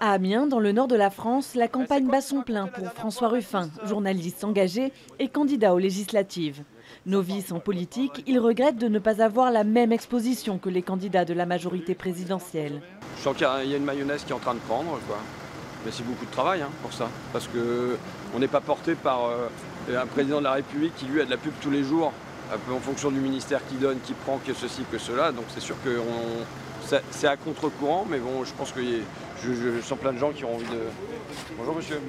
À Amiens, dans le nord de la France, la campagne bat son plein pour François Ruffin, journaliste engagé et candidat aux législatives. Novice en politique, il regrette de ne pas avoir la même exposition que les candidats de la majorité présidentielle. Je sens qu'il y a une mayonnaise qui est en train de prendre, quoi. Mais c'est beaucoup de travail pour ça. Parce qu'on n'est pas porté par un président de la République qui, lui, a de la pub tous les jours, un peu en fonction du ministère qui donne, qui prend, que ceci, que cela. Donc c'est sûr que c'est à contre-courant, mais bon, je pense que je sens plein de gens qui ont envie de... Bonjour monsieur.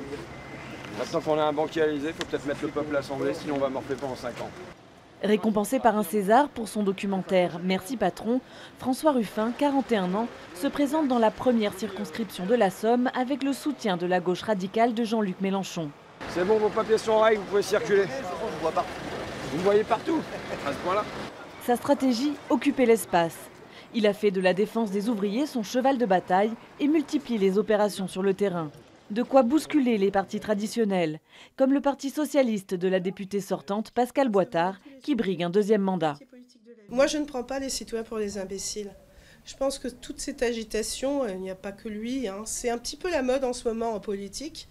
Maintenant qu'on a un banquier à l'Élysée, il faut peut-être mettre le peuple à l'Assemblée, sinon on va morfler pendant 5 ans. Récompensé par un César pour son documentaire Merci Patron, François Ruffin, 41 ans, se présente dans la première circonscription de la Somme avec le soutien de la gauche radicale de Jean-Luc Mélenchon. C'est bon, vos papiers sont en règle, vous pouvez circuler. Vous me voyez partout, à ce point-là. Sa stratégie, occuper l'espace. Il a fait de la défense des ouvriers son cheval de bataille et multiplie les opérations sur le terrain. De quoi bousculer les partis traditionnels, comme le Parti socialiste de la députée sortante Pascale Boitard, qui brigue un deuxième mandat. Moi, je ne prends pas les citoyens pour des imbéciles. Je pense que toute cette agitation, il n'y a pas que lui, c'est un petit peu la mode en ce moment en politique.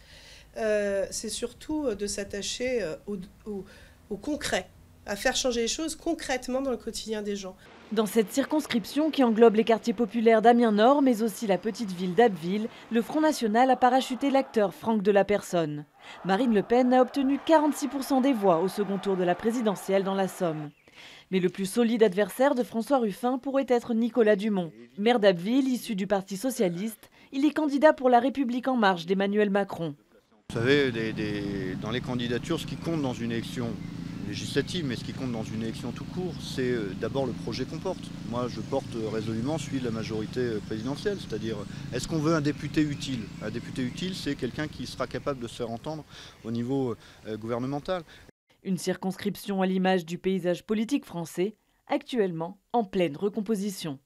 C'est surtout de s'attacher au concret, à faire changer les choses concrètement dans le quotidien des gens. Dans cette circonscription qui englobe les quartiers populaires d'Amiens-Nord, mais aussi la petite ville d'Abbeville, le Front National a parachuté l'acteur Franck Delapersonne. Marine Le Pen a obtenu 46% des voix au second tour de la présidentielle dans la Somme. Mais le plus solide adversaire de François Ruffin pourrait être Nicolas Dumont. Maire d'Abbeville, issu du Parti socialiste, il est candidat pour la République en marche d'Emmanuel Macron. Vous savez, dans les candidatures, ce qui compte dans une élection législative, mais ce qui compte dans une élection tout court, c'est d'abord le projet qu'on porte. Moi, je porte résolument celui de la majorité présidentielle, c'est-à-dire, est-ce qu'on veut un député utile? Un député utile, c'est quelqu'un qui sera capable de se faire entendre au niveau gouvernemental. Une circonscription à l'image du paysage politique français, actuellement en pleine recomposition.